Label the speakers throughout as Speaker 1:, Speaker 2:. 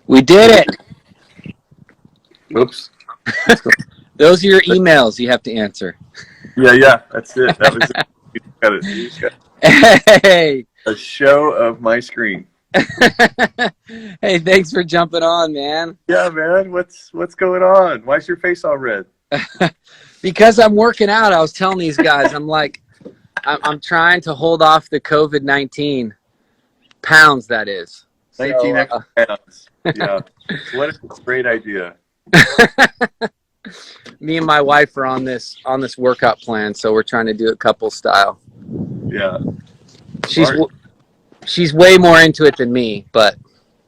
Speaker 1: We did it.
Speaker 2: Oops.
Speaker 1: Those are your emails you have to answer.
Speaker 2: Yeah, that's it. That was it. You got it. You got
Speaker 1: Hey.
Speaker 2: a show of my screen.
Speaker 1: Hey, thanks for jumping on, man.
Speaker 2: Yeah, man. What's going on? Why's your face all red?
Speaker 1: Because I'm working out. I was telling these guys, I'm trying to hold off the COVID-19 pounds, that is.
Speaker 2: 19 extra pounds. Yeah. What a great idea.
Speaker 1: Me and my wife are on this workout plan, so we're trying to do it couple style.
Speaker 2: Yeah.
Speaker 1: She's way more into it than me, but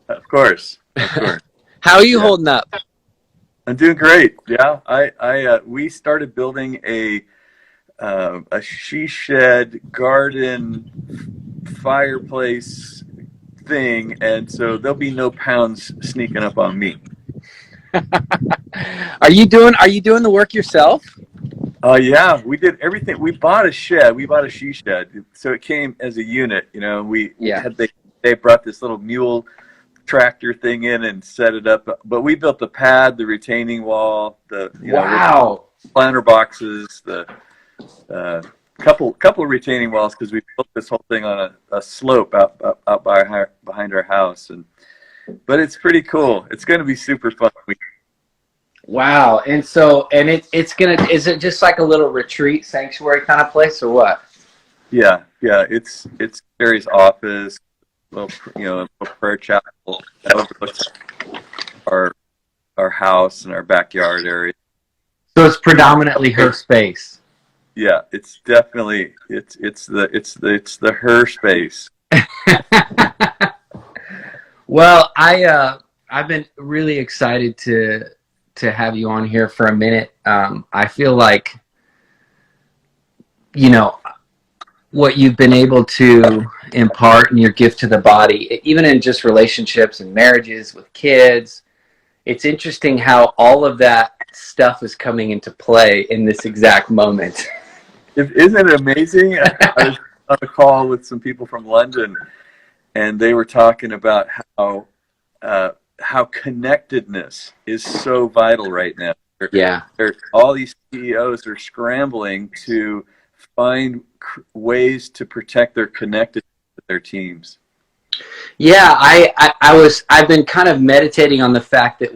Speaker 2: of course.
Speaker 1: How are you holding up?
Speaker 2: I'm doing great. Yeah, we started building a she shed garden fireplace thing, and so there'll be no pounds sneaking up on me.
Speaker 1: Are you doing the work yourself?
Speaker 2: Yeah, we did everything. We bought a shed. We bought a she shed, so it came as a unit. You know, they brought this little mule tractor thing in and set it up. But we built the pad, the retaining wall, the planter boxes, the couple retaining walls, because we built this whole thing on a slope out behind our house. But it's pretty cool. It's going to be super fun.
Speaker 1: Wow. And is it just like a little retreat sanctuary kind of place or what?
Speaker 2: Yeah. It's Gary's office, a little prayer chapel that overlooks our house and our backyard area. So
Speaker 1: it's predominantly her space.
Speaker 2: Yeah, it's definitely it's the her space.
Speaker 1: Well, I've been really excited to have you on here for a minute. I feel like, what you've been able to impart in your gift to the body, even in just relationships and marriages with kids, it's interesting how all of that stuff is coming into play in this exact moment.
Speaker 2: Isn't it amazing? I was on a call with some people from London, and they were talking about how connectedness is so vital right now.
Speaker 1: Yeah.
Speaker 2: All these CEOs are scrambling to find ways to protect their connectedness with their teams.
Speaker 1: Yeah, I've been kind of meditating on the fact that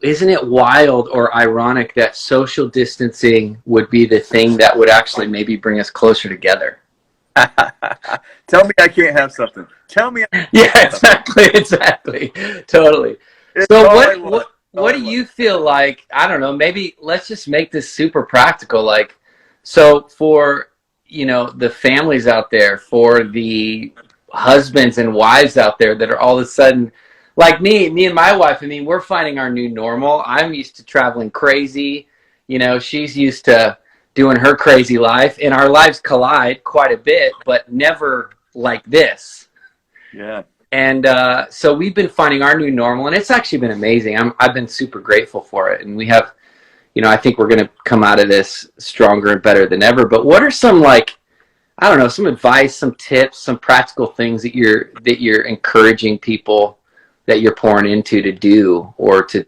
Speaker 1: isn't it wild or ironic that social distancing would be the thing that would actually maybe bring us closer together?
Speaker 2: Tell me I can't have something. Tell me.
Speaker 1: Yeah, exactly. Totally. So what do you feel like? I don't know, maybe let's just make this super practical. Like, so for, the families out there, for the husbands and wives out there that are all of a sudden, like me and my wife, we're finding our new normal. I'm used to traveling crazy. She's used to doing her crazy life, and our lives collide quite a bit, but never like this.
Speaker 2: Yeah.
Speaker 1: And so we've been finding our new normal, and it's actually been amazing. I've been super grateful for it, and we have, I think we're going to come out of this stronger and better than ever. But what are some, some advice, some tips, some practical things that you're encouraging people, that you're pouring into to do, or to,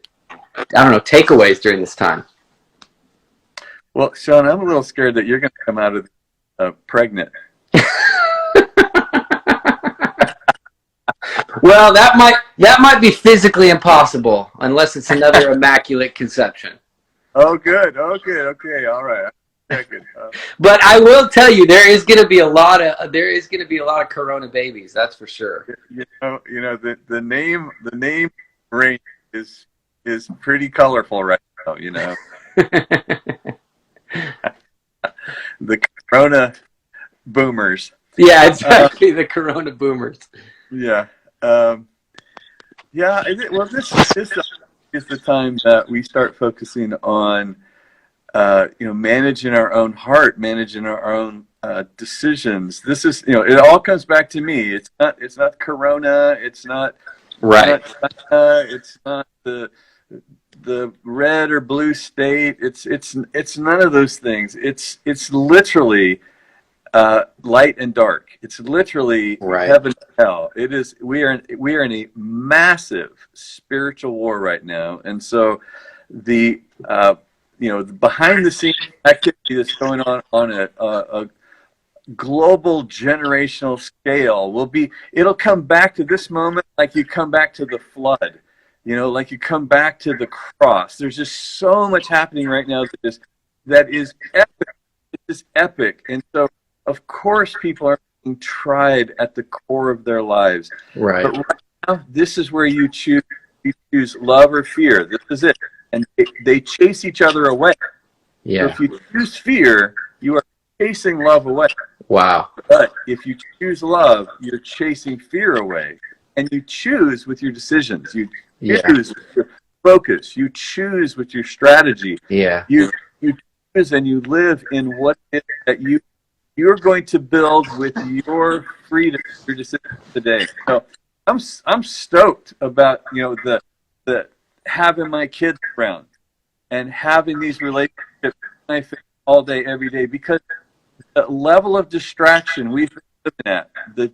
Speaker 1: takeaways during this time?
Speaker 2: Well, Sean, I'm a little scared that you're going to come out of pregnant.
Speaker 1: Well, that might be physically impossible unless it's another immaculate conception.
Speaker 2: Oh, good. Okay. All right. Yeah, good.
Speaker 1: But I will tell you, there is going to be a lot of Corona babies. That's for sure.
Speaker 2: The name range is pretty colorful right now. The Corona boomers.
Speaker 1: Yeah, exactly. The Corona boomers.
Speaker 2: Yeah. Yeah. Well, this is the time that we start focusing on, managing our own heart, managing our own decisions. This is, it all comes back to me. It's not Corona. It's not
Speaker 1: right.
Speaker 2: It's not the red or blue state. It's none of those things. It's literally light and dark. It's literally
Speaker 1: Right.
Speaker 2: heaven and hell. It is. We are in a massive spiritual war right now, and so the the behind the scenes activity that's going on a global generational scale it'll come back to this moment like you come back to the flood, like you come back to the cross. There's just so much happening right now that is epic. It's epic. And so of course people are being tried at the core of their lives.
Speaker 1: Right.
Speaker 2: But right now, this is where you choose love or fear. This is it. And they chase each other away.
Speaker 1: Yeah.
Speaker 2: So if you choose fear, you are chasing love away.
Speaker 1: Wow.
Speaker 2: But if you choose love, you're chasing fear away. And you choose with your decisions. You choose with your focus. You choose with your strategy.
Speaker 1: Yeah.
Speaker 2: You choose and you live in what it is that you're going to build with your freedom, your decisions today. So I'm stoked about the having my kids around and having these relationships all day, every day, because the level of distraction we've been living at, the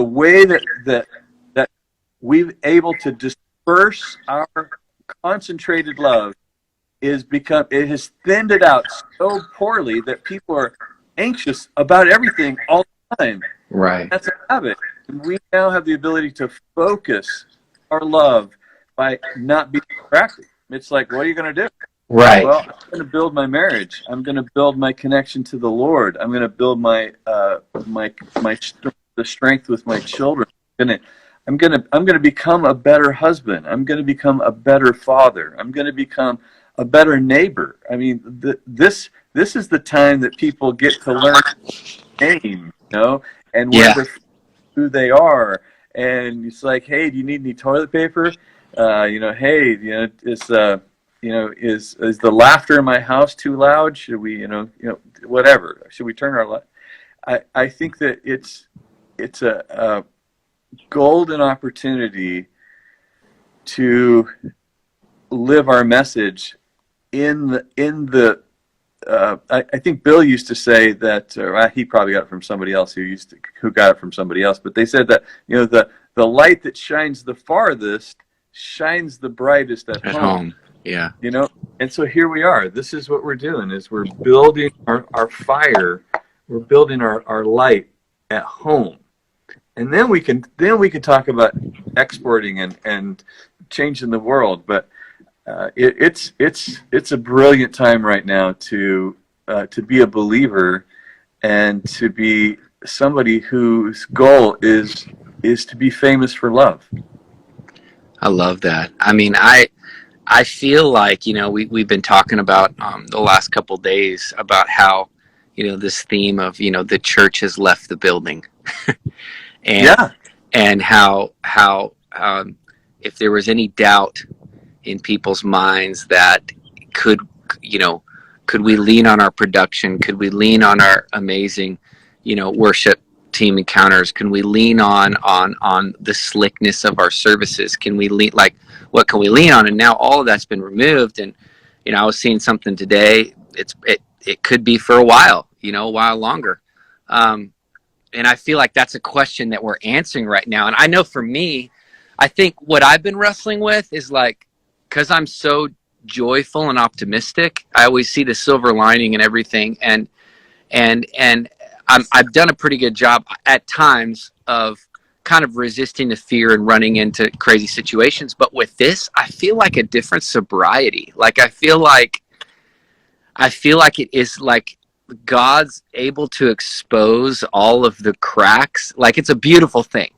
Speaker 2: way that we've able to disperse our concentrated love it has thinned it out so poorly that people are anxious about everything all the time.
Speaker 1: Right.
Speaker 2: That's a habit. And we now have the ability to focus our love by not being distracted. It's like, what are you going to do?
Speaker 1: Right.
Speaker 2: Well, I'm going to build my marriage. I'm going to build my connection to the Lord. I'm going to build the strength with my children. I'm going to become a better husband. I'm going to become a better father. I'm going to become a better neighbor. I mean, this is the time that people get to learn name, and who they are. And it's like, hey, do you need any toilet paper? Hey, is the laughter in my house too loud? Should we, whatever? Should we turn our light? I think that it's a golden opportunity to live our message I think Bill used to say that, he probably got it from somebody else who got it from somebody else, but they said that, the light that shines the farthest shines the brightest at home.
Speaker 1: Yeah.
Speaker 2: And so here we are. This is what we're doing, is we're building our fire. We're building our light at home. And then we can talk about exporting and changing the world. But it's a brilliant time right now to be a believer and to be somebody whose goal is to be famous for love.
Speaker 1: I love that. I mean, I feel like, we've been talking about the last couple of days about how, this theme of, the church has left the building. And how if there was any doubt in people's minds that could we lean on our production? Could we lean on our amazing, worship team encounters? Can we lean on the slickness of our services? Can we lean, what can we lean on? And now all of that's been removed. And, I was seeing something today. It could be for a while longer. And I feel like that's a question that we're answering right now. And I know for me, I think what I've been wrestling with is because I'm so joyful and optimistic, I always see the silver lining in everything. And I've done a pretty good job at times of kind of resisting the fear and running into crazy situations. But with this, I feel like a different sobriety. I feel like it is like God's able to expose all of the cracks. It's a beautiful thing.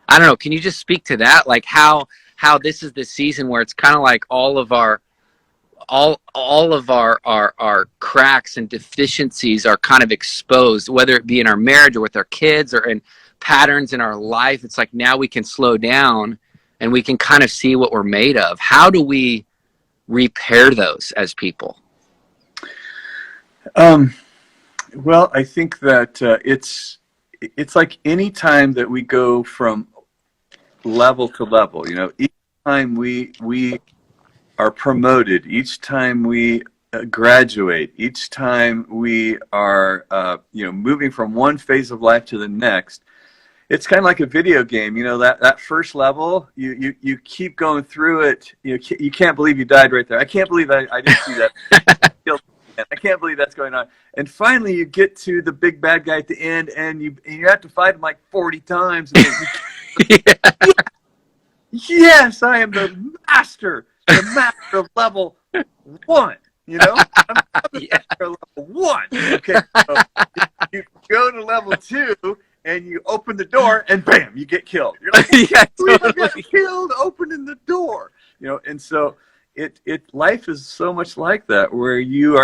Speaker 1: I don't know. Can you just speak to that? How this is the season where it's kind of like all of our cracks and deficiencies are kind of exposed, whether it be in our marriage or with our kids or in patterns in our life. It's like now we can slow down and we can kind of see what we're made of. How do we repair those as people?
Speaker 2: Well, I think that it's like any time that we go from level to level, each time we are promoted, each time we graduate, each time we are, moving from one phase of life to the next, it's kind of like a video game. That first level, you keep going through it. You can't believe you died right there. I can't believe I didn't see that. I can't believe that's going on. And finally, you get to the big bad guy at the end, and you have to fight him like 40 times. And yeah. Yes, I am the master of level 1. I'm the master of level 1. Okay, so you go to level 2. And you open the door, and bam, you get killed. You're like, yeah, totally. Got killed opening the door. And so life is so much like that, where you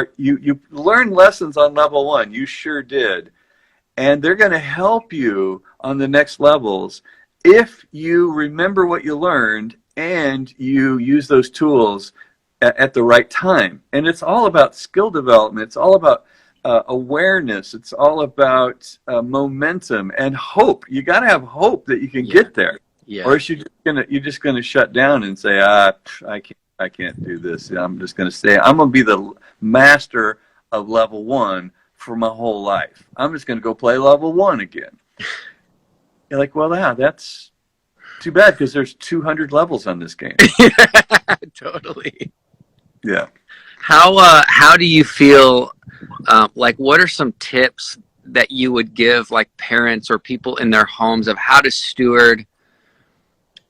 Speaker 2: learn lessons on level 1. You sure did, and they're going to help you on the next levels if you remember what you learned and you use those tools at the right time. And it's all about skill development. It's all about awareness. It's all about momentum and hope. You got to have hope that you can get there, or else you're just gonna shut down and say, I can't do this. I'm just gonna say I'm gonna be the master of level 1 for my whole life. I'm just gonna go play level 1 again. You're like, well, yeah, that's too bad, because there's 200 levels on this game.
Speaker 1: Totally.
Speaker 2: Yeah.
Speaker 1: How do you feel? What are some tips that you would give, like, parents or people in their homes, of how to steward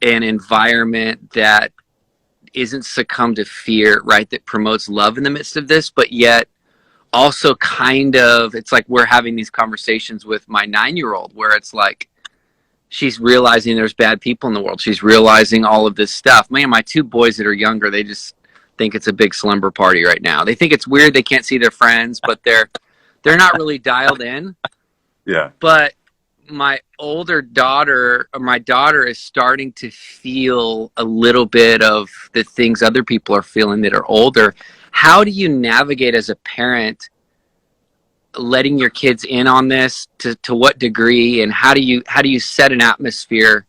Speaker 1: an environment that isn't succumb to fear, right? That promotes love in the midst of this, but yet also it's like we're having these conversations with my 9-year-old, where it's like she's realizing there's bad people in the world. She's realizing all of this stuff. Man, my 2 boys that are younger, they just think it's a big slumber party right now. They think it's weird. They can't see their friends, but they're not really dialed in.
Speaker 2: Yeah.
Speaker 1: But my daughter is starting to feel a little bit of the things other people are feeling that are older. How do you navigate as a parent letting your kids in on this? To what degree, and how do you set an atmosphere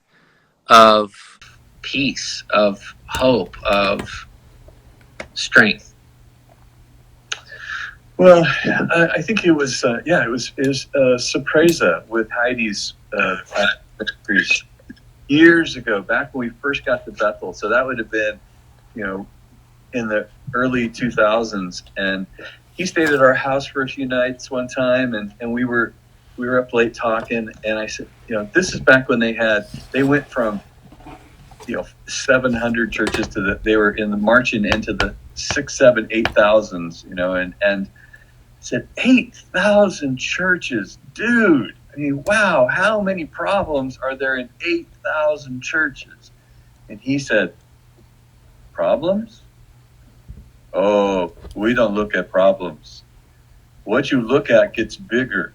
Speaker 1: of peace, of hope, of strength?
Speaker 3: Well, I think it was Surpresa with Heidi's priest years ago, back when we first got to Bethel. So that would have been, in the early 2000s. And he stayed at our house for a few nights one time, and we were up late talking. And I said, this is back when they went from 700 churches to they were in the marching into the 6, 7, 8,000s, and said 8,000 churches, dude. I mean, wow, how many problems are there in 8,000 churches? And he said, problems? Oh, we don't look at problems. What you look at gets bigger.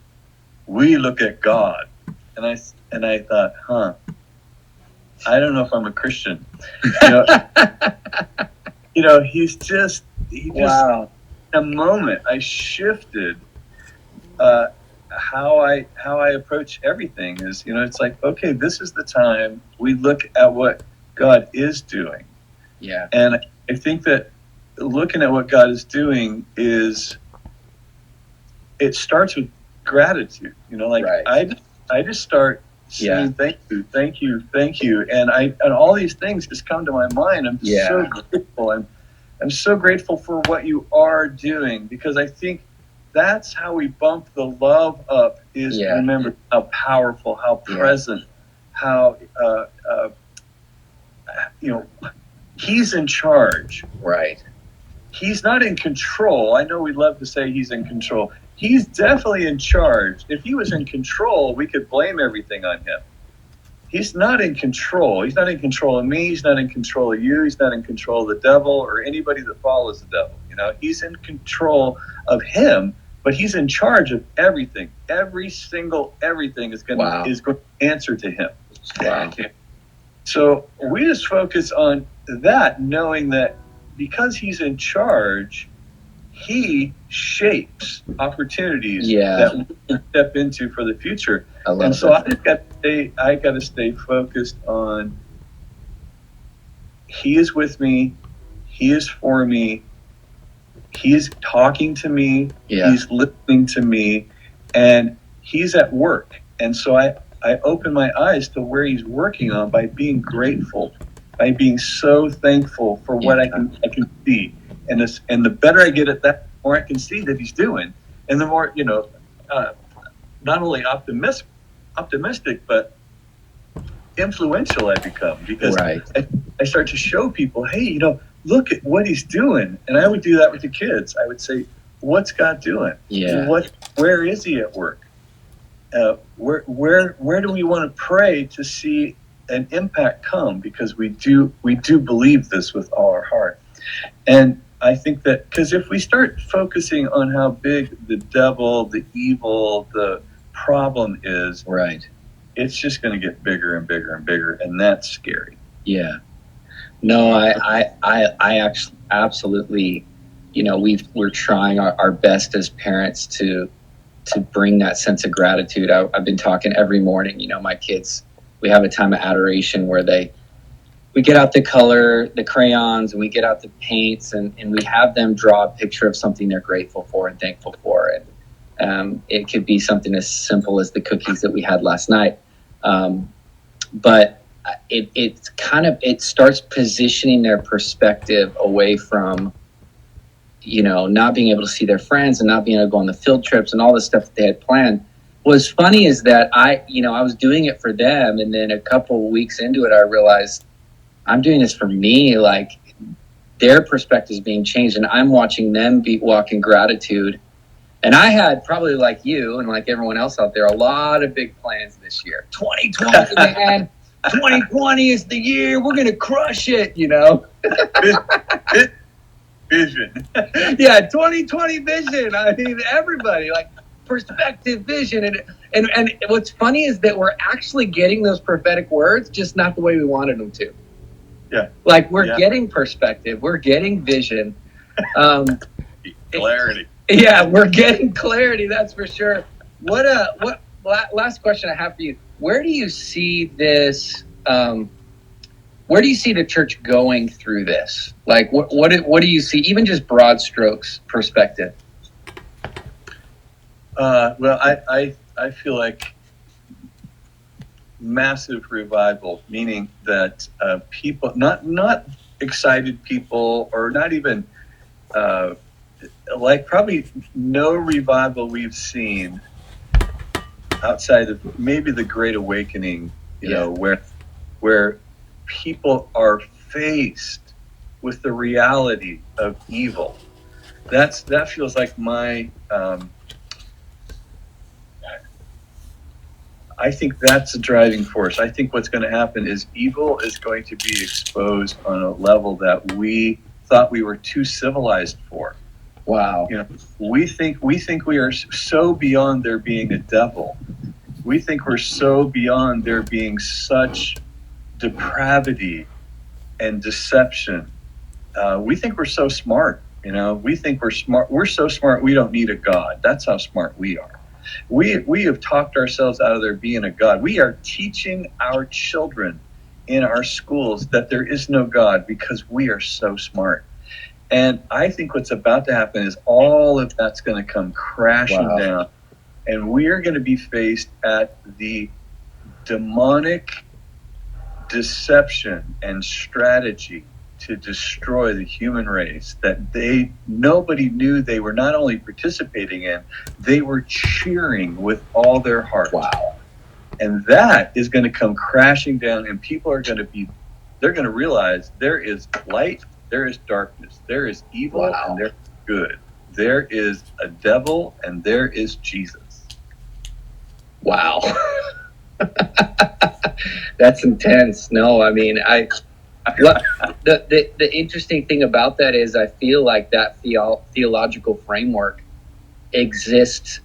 Speaker 3: We look at God. And I thought, I don't know if I'm a Christian. He wow. In a moment, I shifted how I approach everything. Is it's like, okay, this is the time we look at what God is doing.
Speaker 1: Yeah.
Speaker 3: And I think that looking at what God is doing it starts with gratitude. Right. I just start saying thank you, and all these things just come to my mind. I'm so grateful. I'm so grateful for what you are doing, because I think that's how we bump the love up, is remember how powerful, how present, how he's in charge.
Speaker 1: Right.
Speaker 3: He's not in control. I know we love to say he's in control. He's definitely in charge. If he was in control, we could blame everything on him. He's not in control. He's not in control of me. He's not in control of you. He's not in control of the devil or anybody that follows the devil. He's in control of him, but he's in charge of everything. Everything is going to answer to him.
Speaker 1: Wow.
Speaker 3: So we just focus on that, knowing that because he's in charge, he shapes opportunities that we can step into for the future. And so I got to stay focused on, he is with me, he is for me, He's talking to me.
Speaker 1: Yeah.
Speaker 3: He's listening to me, and he's at work. And so I open my eyes to where he's working on by being grateful, by being so thankful for what I can see. And the better I get at that, the more I can see that he's doing, and the more, not only optimistic, but influential I become, because I start to show people, hey, look at what he's doing. And I would do that with the kids. I would say, what's God doing?
Speaker 1: Yeah.
Speaker 3: Where is he at work? Where do we want to pray to see an impact come? Because we do believe this with all our heart. And I think that, because if we start focusing on how big the devil, the evil, the problem is, it's just going to get bigger and bigger and bigger, and that's scary.
Speaker 1: Yeah. No, I actually absolutely, we're trying our best as parents to bring that sense of gratitude. I've been talking every morning, my kids, we have a time of adoration where we get out the color, the crayons, and we get out the paints, and we have them draw a picture of something they're grateful for and thankful for. And it could be something as simple as the cookies that we had last night. But it starts positioning their perspective away from, not being able to see their friends and not being able to go on the field trips and all the stuff that they had planned. What's funny is that I was doing it for them, and then a couple of weeks into it, I realized I'm doing this for me. Like, their perspective is being changed, and I'm watching them walk in gratitude. And I had, probably like you and like everyone else out there, a lot of big plans this year. 2020, man. 2020 is the year. We're going to crush it,
Speaker 3: Vision.
Speaker 1: Yeah, 2020 vision. I mean, everybody, like, perspective, vision. And what's funny is that we're actually getting those prophetic words, just not the way we wanted them to.
Speaker 3: Yeah.
Speaker 1: Like, we're getting perspective. We're getting vision.
Speaker 3: Clarity.
Speaker 1: Yeah, we're getting clarity, that's for sure. Last question I have for you. Where do you see this, where do you see the church going through this? Like, what do you see, even just broad strokes perspective?
Speaker 3: Well, I feel like massive revival, meaning that people, not excited people, or not even, like, probably no revival we've seen outside of maybe the Great Awakening, where people are faced with the reality of evil. That feels like my, I think that's a driving force. I think what's going to happen is evil is going to be exposed on a level that we thought we were too civilized for.
Speaker 1: Wow.
Speaker 3: We think we are so beyond there being a devil. We think we're so beyond there being such depravity and deception. We think we're so smart. We think we're smart. We're so smart we don't need a God. That's how smart we are. We have talked ourselves out of there being a God. We are teaching our children in our schools that there is no God because we are so smart. And I think what's about to happen is all of that's going to come crashing down. And we are going to be faced at the demonic deception and strategy to destroy the human race that nobody knew they were not only participating in, they were cheering with all their heart.
Speaker 1: Wow.
Speaker 3: And that is going to come crashing down, and people are going to realize there is light, there is darkness, there is evil, and there is good. There is a devil, and there is Jesus.
Speaker 1: Wow. That's intense. No, I mean, the interesting thing about that is I feel like that theological framework exists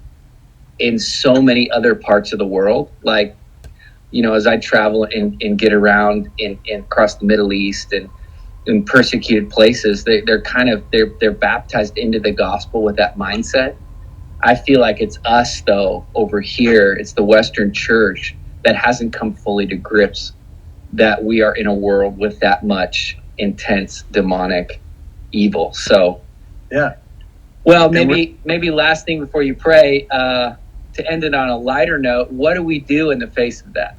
Speaker 1: in so many other parts of the world. Like, as I travel and get around in across the Middle East and in persecuted places, they're baptized into the gospel with that mindset. I feel like it's us, though, over here. It's the Western church that hasn't come fully to grips that we are in a world with that much intense demonic evil. So,
Speaker 3: yeah,
Speaker 1: Well, maybe last thing before you pray, to end it on a lighter note, what do we do in the face of that?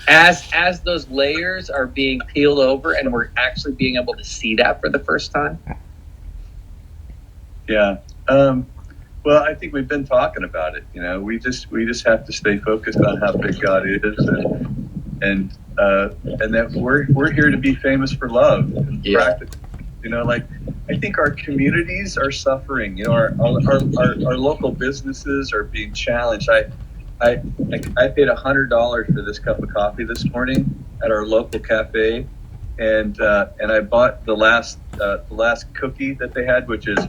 Speaker 1: As those layers are being peeled over and we're actually being able to see that for the first time?
Speaker 3: Yeah. Well, I think we've been talking about it. We just have to stay focused on how big God is, and that we're here to be famous for love and practice. I think our communities are suffering. Our local businesses are being challenged. I paid $100 for this cup of coffee this morning at our local cafe, and I bought the last cookie that they had, which is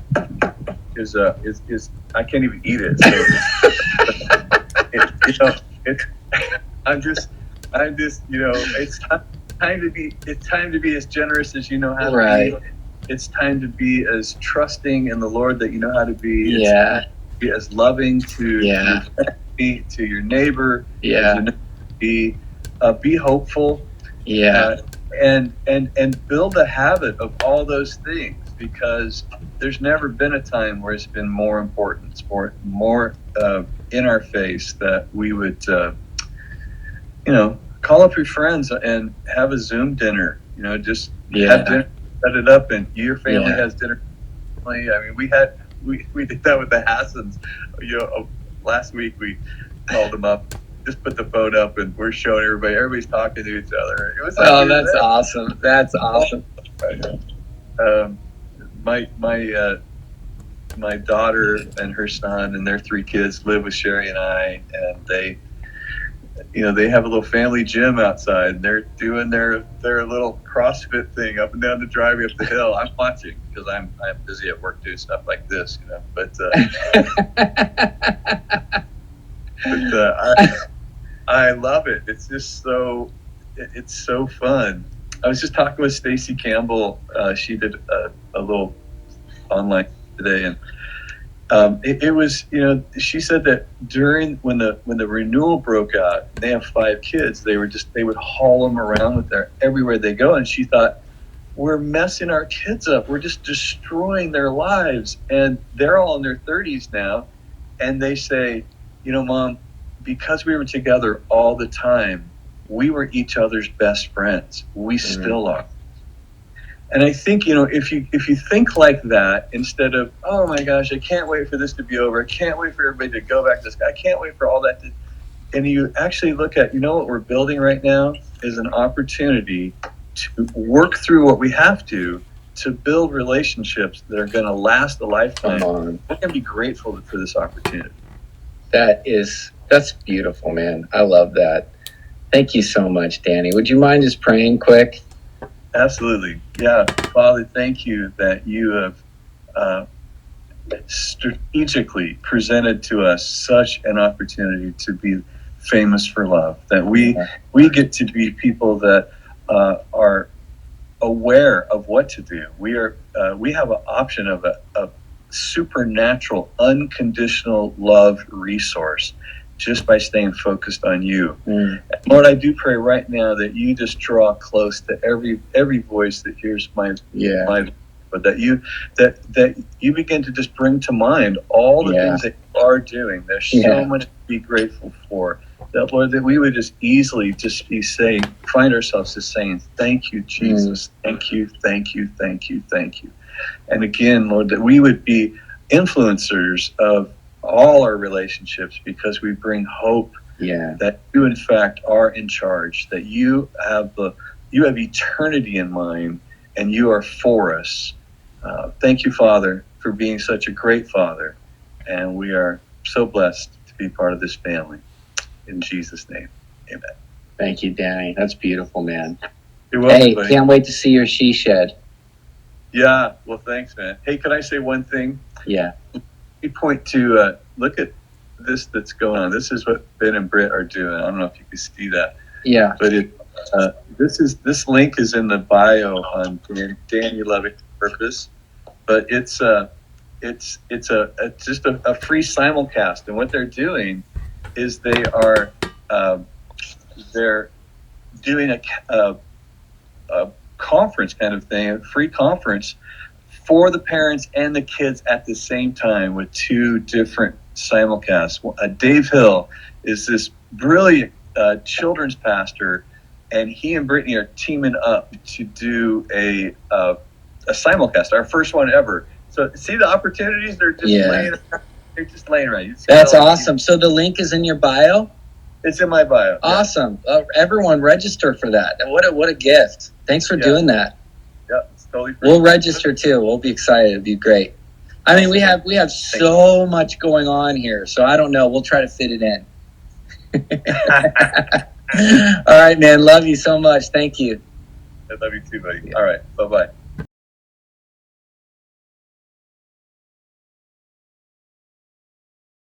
Speaker 3: I can't even eat it. So I'm just it's time to be as generous as you know how to be. It's time to be as trusting in the Lord that you know how to be. It's time to be as loving to your family, to your neighbor. Be hopeful. And build a habit of all those things, because there's never been a time where it's been more important, more in our face, that we would call up your friends and have a Zoom dinner. Just have dinner, set it up, and your family has dinner. I mean, we did that with the Hassans. Last week we called them up, just put the phone up, and we're showing everybody. Everybody's talking to each other. It was
Speaker 1: that's awesome. That's awesome.
Speaker 3: My daughter and her son and their 3 kids live with Sherry and I, and they have a little family gym outside. They're doing their little CrossFit thing up and down the driveway up the hill. I'm watching because I'm busy at work doing stuff like this, But I love it. It's just it's so fun. I was just talking with Stacy Campbell. She did a little online today, and it was, she said that when the renewal broke out, they have 5 kids. They would haul them around with their everywhere they go, and she thought, we're messing our kids up. We're just destroying their lives, and they're all in their 30s now, and they say, Mom, because we were together all the time, we were each other's best friends. We still are. And I think, if you think like that, instead of, oh my gosh, I can't wait for this to be over. I can't wait for everybody to go back to this. I can't wait for all that. And you actually look at, what we're building right now is an opportunity to work through what we have to build relationships that are going to last a lifetime. We're going to be grateful for this opportunity.
Speaker 1: That's beautiful, man. I love that. Thank you so much, Danny. Would you mind just praying quick?
Speaker 3: Absolutely. Yeah. Father, thank you that you have strategically presented to us such an opportunity to be famous for love, that we get to be people that are aware of what to do. We have an option of a supernatural, unconditional love resource just by staying focused on you. Lord, I do pray right now that you just draw close to every voice that hears my but that you begin to just bring to mind all the things that you are doing. There's so much to be grateful for. That, Lord, that we would just easily find ourselves just saying, thank you, Jesus. Thank you, thank you, thank you, thank you. And again, Lord, that we would be influencers of all our relationships, because we bring hope that you, in fact, are in charge, that you have eternity in mind, and you are for us. Thank you, Father, for being such a great Father, and we are so blessed to be part of this family. In Jesus' name, amen.
Speaker 1: Thank you, Danny. That's beautiful, man.
Speaker 3: You're welcome,
Speaker 1: hey,
Speaker 3: buddy.
Speaker 1: Can't wait to see your she shed.
Speaker 3: Yeah, well, thanks, man. Hey, can I say one thing?
Speaker 1: Yeah.
Speaker 3: We point to, look at this that's going on. This is what Ben and Britt are doing. I don't know if you can see that.
Speaker 1: Yeah.
Speaker 3: But this link is in the bio on Danny Loving Purpose. But it's just a free simulcast, and what they're doing is they're doing a conference kind of thing, a free conference for the parents and the kids at the same time with 2 different simulcasts. Dave Hill is this brilliant children's pastor, and he and Brittany are teaming up to do a simulcast, our first one ever. So see the opportunities, they're just laying around.
Speaker 4: That's awesome. So the link is in your bio?
Speaker 3: It's in my bio.
Speaker 4: Awesome. Everyone register for that. What a gift. Thanks for doing that.
Speaker 3: Yeah, it's totally free.
Speaker 4: We'll register too. We'll be excited. It'd be great. I mean, we have so much going on here, so I don't know. We'll try to fit it in. All right, man. Love you so much. Thank you.
Speaker 3: I love you too, buddy. All right. Bye-bye.